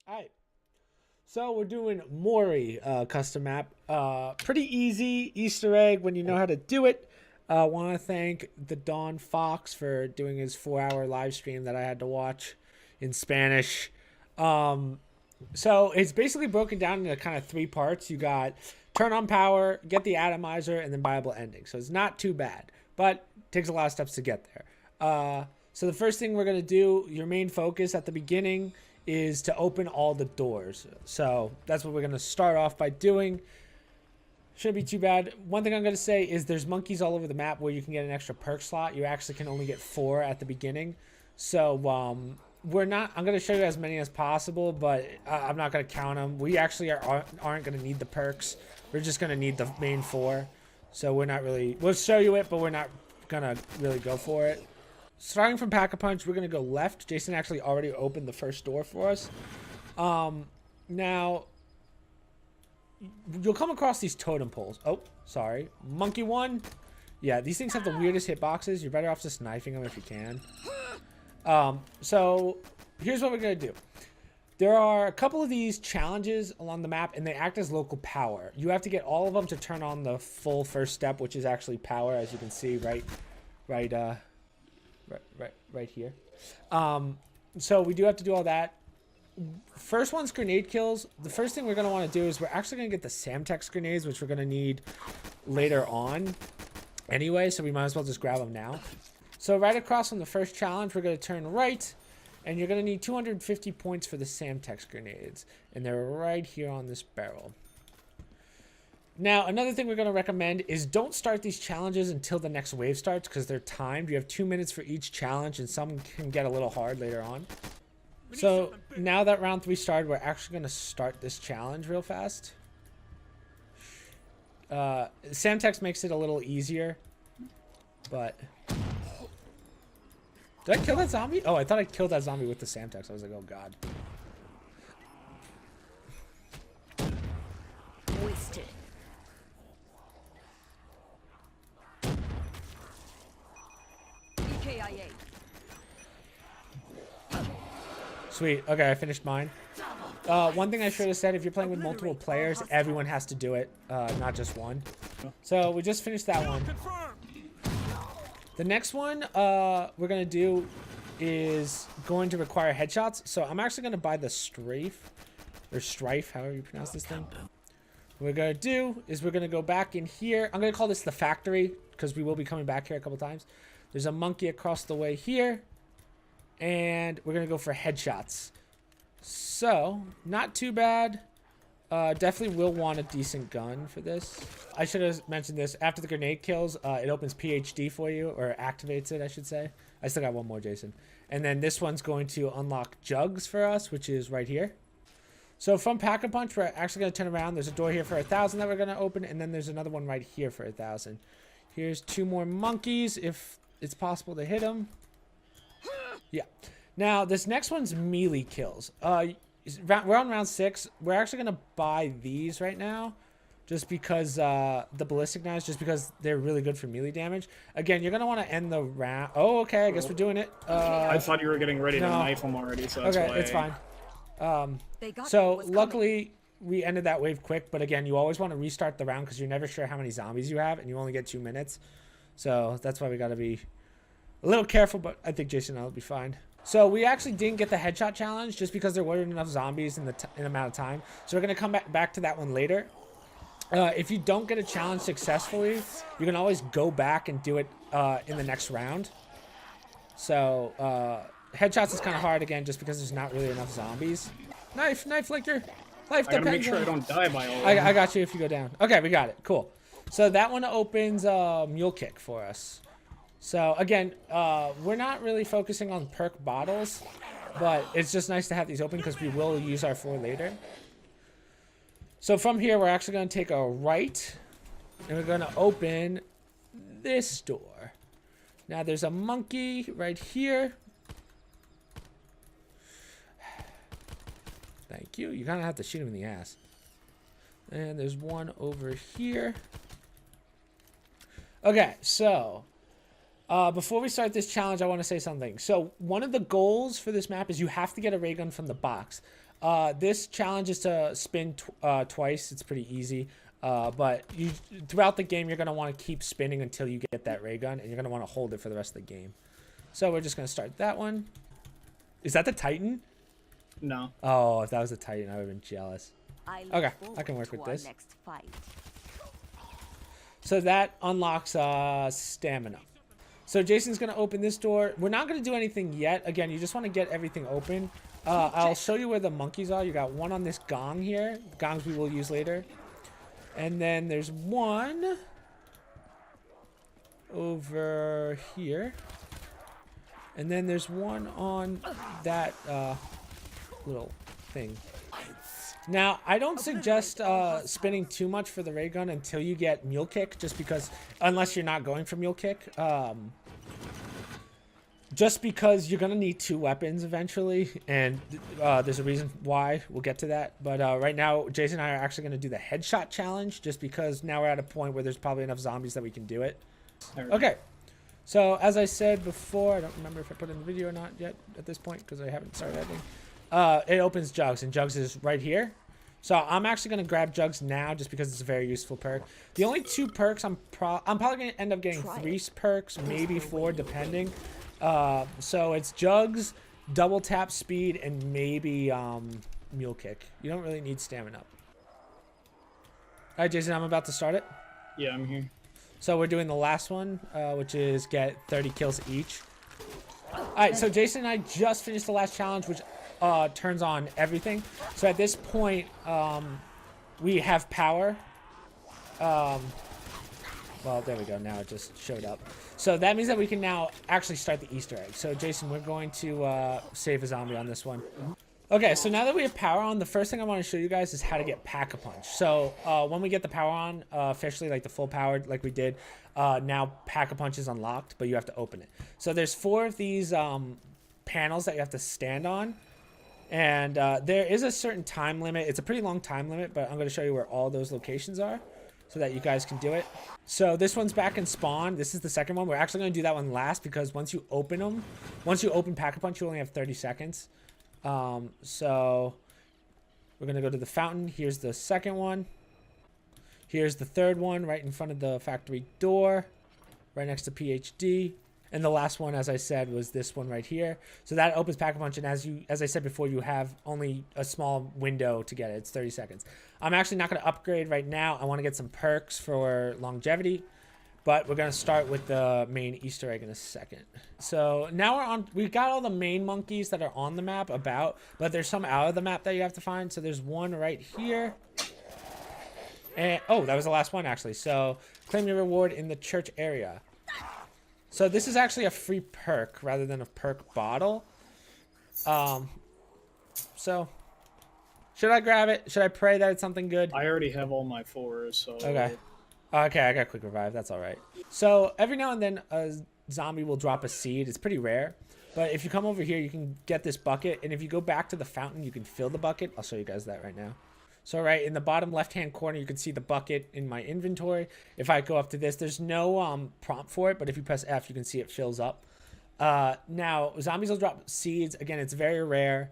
Alright, so we're doing Mori custom map. Pretty easy Easter egg when you know how to do it. Want to thank the Don Fox for doing his 4-hour live stream that I had to watch in Spanish. So it's basically broken down into kind of 3 parts. You got turn on power, get the atomizer, and then viable ending. So it's not too bad, but it takes a lot of steps to get there. So the first thing we're going to do, your main focus at the beginning, is to open all the doors. So that's what we're going to start off by doing. Shouldn't be too bad. One thing I'm going to say is there's monkeys all over the map where you can get an extra perk slot. You actually can only get 4 at the beginning. So I'm going to show you as many as possible, but I'm not going to count them. We actually aren't going to need the perks. We're just going to need the main 4. So we'll show you it, but we're not going to really go for it. Starting from Pack-a-Punch, we're going to go left. Jason actually already opened the first door for us. Now, you'll come across these totem poles. Oh, sorry. Monkey 1. Yeah, these things have the weirdest hitboxes. You're better off just knifing them if you can. So, here's what we're going to do. There are a couple of these challenges along the map, and they act as local power. You have to get all of them to turn on the full first step, which is actually power, as you can see right here. So we do have to do all that. First one's grenade kills. The first thing we're going to want to do is we're actually going to get the Samtex grenades, which we're going to need later on anyway, so we might as well just grab them now. So right across from the first challenge, we're going to turn right, and you're going to need 250 points for the Samtex grenades, and they're right here on this barrel. Now, another thing we're going to recommend is don't start these challenges until the next wave starts because they're timed. You have 2 minutes for each challenge, and some can get a little hard later on. So now that round 3 started, we're actually going to start this challenge real fast. Samtex makes it a little easier, but... Did I kill that zombie? Oh, I thought I killed that zombie with the Samtex. I was like, oh god. Wasted. Sweet. Okay, I finished mine. One thing I should have said, if you're playing with multiple players, everyone has to do it, not just one. So we just finished that one. The next one we're going to do is going to require headshots. So I'm actually going to buy the Strafe, or Strife, however you pronounce this thing. What we're going to do is we're going to go back in here. I'm going to call this the factory because we will be coming back here a couple times. There's a monkey across the way here. And we're going to go for headshots. So, not too bad. Definitely will want a decent gun for this. I should have mentioned this. After the grenade kills, it opens PhD for you. Or activates it, I should say. I still got one more, Jason. And then this one's going to unlock jugs for us, which is right here. So from Pack-a-Punch, we're actually going to turn around. There's a door here for 1,000 that we're going to open. And then there's another one right here for 1,000. Here's 2 more monkeys, if it's possible to hit them. Yeah. Now, this next one's melee kills. We're on round 6. We're actually going to buy these right now. Just because, the ballistic knives, just because they're really good for melee damage. Again, you're going to want to end the round. Oh, okay. I guess we're doing it. I thought you were getting ready to knife them already, so that's okay, why. it's fine. So, luckily, we ended that wave quick. But again, you always want to restart the round because you're never sure how many zombies you have. And you only get 2 minutes. So, that's why we got to be a little careful, but I think Jason and I will be fine. So we actually didn't get the headshot challenge just because there weren't enough zombies in the amount of time. So we're going to come back to that one later. If you don't get a challenge successfully, you can always go back and do it in the next round. So headshots is kind of hard again just because there's not really enough zombies. Knife like your life depends. I gotta make sure I don't die by all. I got you if you go down. Okay, we got it. Cool. So that one opens Mule Kick for us. So again, we're not really focusing on perk bottles, but it's just nice to have these open because we will use our 4 later. So from here, we're actually going to take a right, and we're going to open this door. Now there's a monkey right here. Thank you. You kind of have to shoot him in the ass. And there's one over here. Okay, so Before we start this challenge, I want to say something. So one of the goals for this map is you have to get a ray gun from the box. This challenge is to spin twice. It's pretty easy. But throughout the game, you're going to want to keep spinning until you get that ray gun, and you're going to want to hold it for the rest of the game. So we're just going to start that one. Is that the Titan? No. Oh, if that was a Titan, I would have been jealous. Okay, I can work with this. Next fight. So that unlocks stamina. So Jason's going to open this door. We're not going to do anything yet. Again, you just want to get everything open. I'll show you where the monkeys are. You got one on this gong here. Gongs we will use later. And then there's one over here. And then there's one on that little thing. Now, I don't suggest spinning too much for the ray gun until you get mule kick, just because, unless you're not going for mule kick. Just because you're going to need 2 weapons eventually, and there's a reason why. We'll get to that. But right now, Jason and I are actually going to do the headshot challenge, just because now we're at a point where there's probably enough zombies that we can do it. Okay. So, as I said before, I don't remember if I put in the video or not yet at this point, because I haven't started editing. It opens Jugs, and Jugs is right here. So I'm actually going to grab Jugs now just because it's a very useful perk. The only 2 perks, I'm probably going to end up getting 3 perks, maybe 4, depending. So it's Jugs, double tap speed, and maybe mule kick. You don't really need stamina. Alright, Jason, I'm about to start it. Yeah, I'm here. So we're doing the last one, which is get 30 kills each. Alright, so Jason and I just finished the last challenge, which turns on everything. So at this point, we have power. Well, there we go. Now it just showed up. So that means that we can now actually start the Easter egg. So Jason, we're going to save a zombie on this one. Okay, so now that we have power on, the first thing I want to show you guys is how to get Pack-a-Punch. So when we get the power on, officially, like the full power, like we did, now Pack-a-Punch is unlocked, but you have to open it. So there's 4 of these panels that you have to stand on. And there is a certain time limit. It's a pretty long time limit, but I'm going to show you where all those locations are so that you guys can do it. So this one's back in spawn. This is the second one. We're actually going to do that one last because once you open them, once you open Pack-a-Punch, you only have 30 seconds. So we're going to go to the fountain. Here's the second one. Here's the third one right in front of the factory door, right next to PhD. And the last one, as I said, was this one right here. So that opens Pack-a-Punch, and as I said before, you have only a small window to get it. It's 30 seconds. I'm actually not going to upgrade right now. I want to get some perks for longevity, but we're going to start with the main Easter egg in a second. So now we've got all the main monkeys that are on the map but there's some out of the map that you have to find. So there's one right here. And, oh, that was the last one, actually. So claim your reward in the church area. So this is actually a free perk rather than a perk bottle. So should I grab it? Should I pray that it's something good? I already have all my 4s, so... Okay. Okay, I got quick revive. That's all right. So every now and then a zombie will drop a seed. It's pretty rare. But if you come over here, you can get this bucket. And if you go back to the fountain, you can fill the bucket. I'll show you guys that right now. So right in the bottom left-hand corner, you can see the bucket in my inventory. If I go up to this, there's no prompt for it, but if you press F, you can see it fills up. Now, zombies will drop seeds. Again, it's very rare.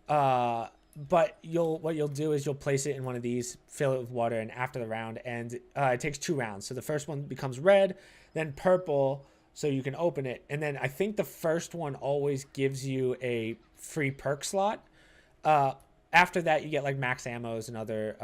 But what you'll do is you'll place it in one of these, fill it with water, and after the round, and it takes 2 rounds. So the first one becomes red, then purple, so you can open it. And then I think the first one always gives you a free perk slot. After that, you get like max ammos and other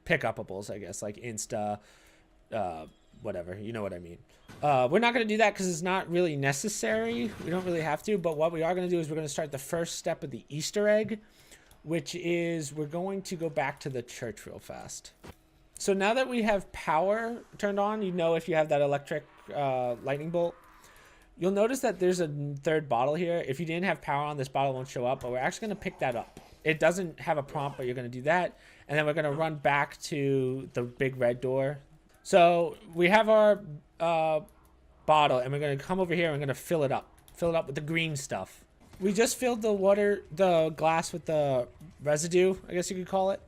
pick-upables, I guess, like Insta, whatever. You know what I mean. We're not going to do that because it's not really necessary. We don't really have to. But what we are going to do is we're going to start the first step of the Easter egg, which is we're going to go back to the church real fast. So now that we have power turned on, you know if you have that electric lightning bolt. You'll notice that there's a 3rd bottle here. If you didn't have power on, this bottle won't show up, but we're actually going to pick that up. It doesn't have a prompt, but you're going to do that. And then we're going to run back to the big red door. So we have our bottle, and we're going to come over here and we're going to fill it up. Fill it up with the green stuff. We just filled the glass with the residue, I guess you could call it,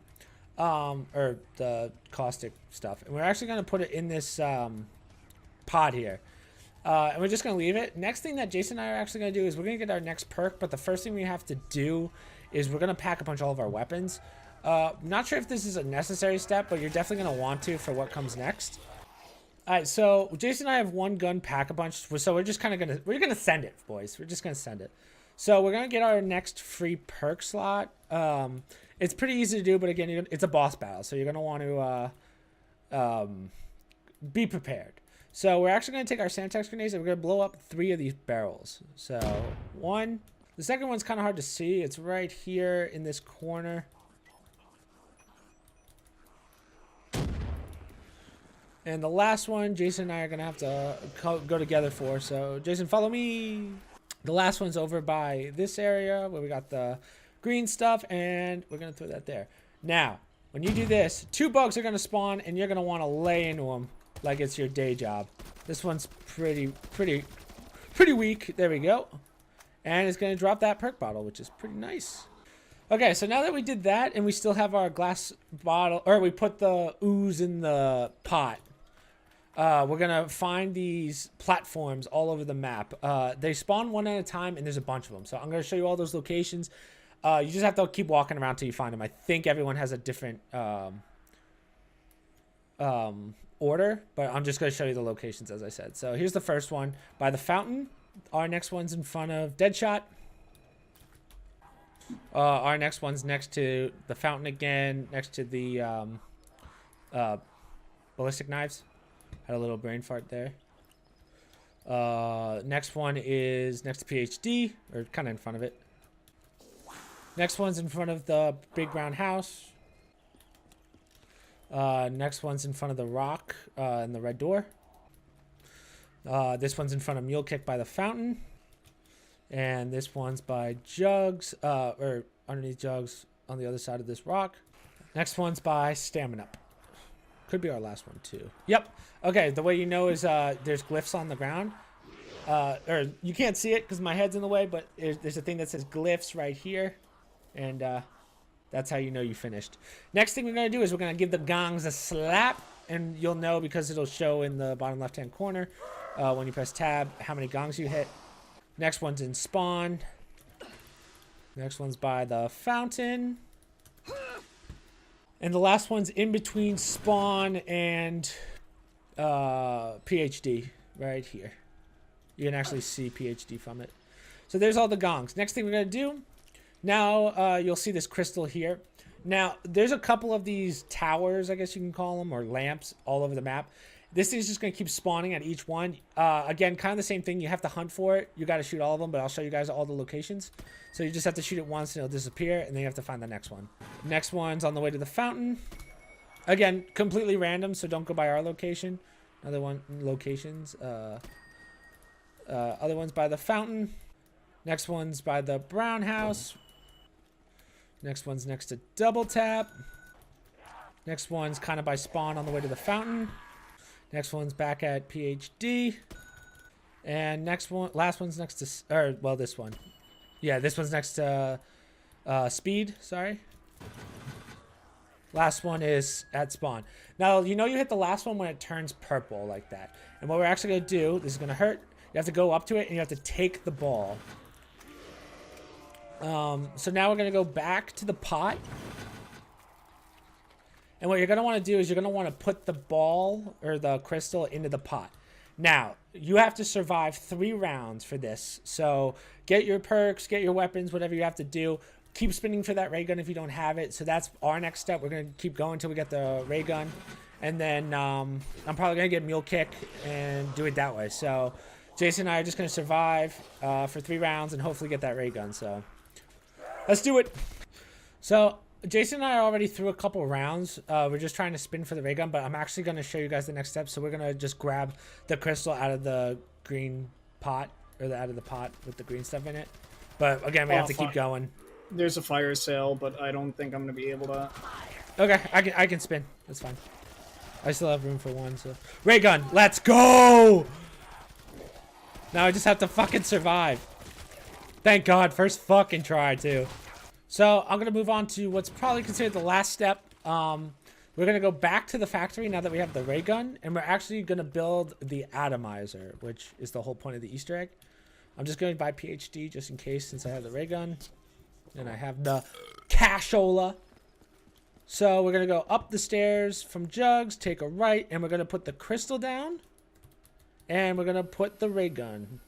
or the caustic stuff. And we're actually going to put it in this pod here. And we're just going to leave it. Next thing that Jason and I are actually going to do is we're going to get our next perk. But the first thing we have to do is we're going to pack a bunch of all of our weapons. Not sure if this is a necessary step, but you're definitely going to want to for what comes next. All right, so Jason and I have one gun pack a bunch. So we're just kind of we're going to send it, boys. We're just going to send it. So we're going to get our next free perk slot. It's pretty easy to do, but again, it's a boss battle. So you're going to want to be prepared. So we're actually going to take our Santex grenades and we're going to blow up 3 of these barrels. So 1. The second one's kind of hard to see. It's right here in this corner. And the last one, Jason and I are going to have to go together for. So Jason, follow me. The last one's over by this area where we got the green stuff. And we're going to throw that there. Now, when you do this, 2 bugs are going to spawn and you're going to want to lay into them like it's your day job. This one's pretty weak. There we go. And it's going to drop that perk bottle, which is pretty nice. Okay, so now that we did that and we still have our glass bottle, or we put the ooze in the pot, we're going to find these platforms all over the map. They spawn one at a time and there's a bunch of them. So I'm going to show you all those locations. You just have to keep walking around till you find them. I think everyone has a different order, but I'm just going to show you the locations as I said. So here's the first one by the fountain. Our next one's in front of Deadshot. Our next one's next to the fountain again, next to the ballistic knives. Had a little brain fart there. Next one is next to PhD, or kind of in front of it. Next one's in front of the big brown house. Next one's in front of the rock and the red door. This one's in front of Mule Kick by the fountain. And this one's by Jugs, or underneath Jugs on the other side of this rock. Next one's by Stamina. Could be our last one too. Yep. Okay, the way you know is there's glyphs on the ground. Or you can't see it because my head's in the way, but there's a thing that says glyphs right here. And that's how you know you finished. Next thing we're going to do is we're going to give the gongs a slap. And you'll know because it'll show in the bottom left-hand corner when you press tab how many gongs you hit. Next one's in spawn. Next one's by the fountain. And the last one's in between spawn and PhD right here. You can actually see PhD from it. So there's all the gongs. Next thing we're going to do, now you'll see this crystal here. Now, there's a couple of these towers, I guess you can call them, or lamps all over the map. This thing's just going to keep spawning at each one. Again, kind of the same thing. You have to hunt for it. You got to shoot all of them, but I'll show you guys all the locations. So you just have to shoot it once and it'll disappear, and then you have to find the next one. Next one's on the way to the fountain. Again, completely random, so don't go by our location. Other locations. Other one's by the fountain. Next one's by the brown house. Next one's next to double tap. Next one's kind of by spawn on the way to the fountain. Next one's back at PhD. And last one's next to, or well, this one. Yeah, this one's next to speed, sorry. Last one is at spawn. Now, you know you hit the last one when it turns purple like that. And what we're actually going to do, this is going to hurt. You have to go up to it and you have to take the ball. So now we're going to go back to the pot. And what you're going to want to do is you're going to want to put the ball or the crystal into the pot. Now, you have to survive 3 rounds for this. So get your perks, get your weapons, whatever you have to do. Keep spinning for that ray gun if you don't have it. So that's our next step. We're going to keep going until we get the ray gun. And then I'm probably going to get Mule Kick and do it that way. So Jason and I are just going to survive for 3 rounds and hopefully get that ray gun. So let's do it. So Jason and I already threw a couple rounds. We're just trying to spin for the ray gun, but I'm actually going to show you guys the next step. So we're going to just grab the crystal out of the green pot, or out of the pot with the green stuff in it. But again, we have to keep going. There's a fire sale, but I don't think I'm going to be able to. Okay, I can spin. That's fine. I still have room for 1, so. Ray gun, let's go! Now I just have to fucking survive. Thank God, first fucking try, too. So I'm going to move on to what's probably considered the last step. We're going to go back to the factory now that we have the ray gun, and we're actually going to build the atomizer, which is the whole point of the Easter egg. I'm just going to buy PhD just in case, since I have the ray gun. And I have the cashola. So we're going to go up the stairs from jugs, take a right, and we're going to put the crystal down. And we're going to put the ray gun.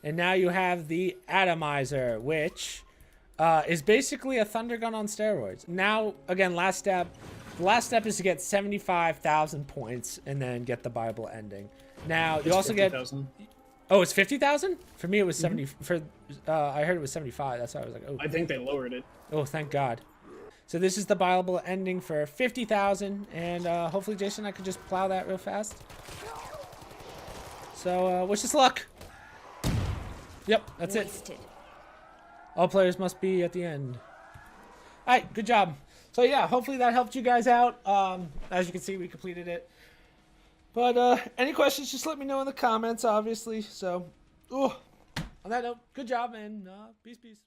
And now you have the atomizer, which is basically a thunder gun on steroids. Now, again, last step. The last step is to get 75,000 points and then get the Bible ending. Now, you also 50,000. get... Oh, it's 50,000? For me, it was 70. For I heard it was 75. That's why I was like, oh. I think they lowered it. Oh, thank God. So this is the Bible ending for 50,000, and hopefully, Jason, I could just plow that real fast. So, wish us luck. Yep, that's it. All players must be at the end. All right, good job. So yeah, hopefully that helped you guys out. As you can see, we completed it. But any questions, just let me know in the comments, obviously. So, on that note, good job, and peace, peace.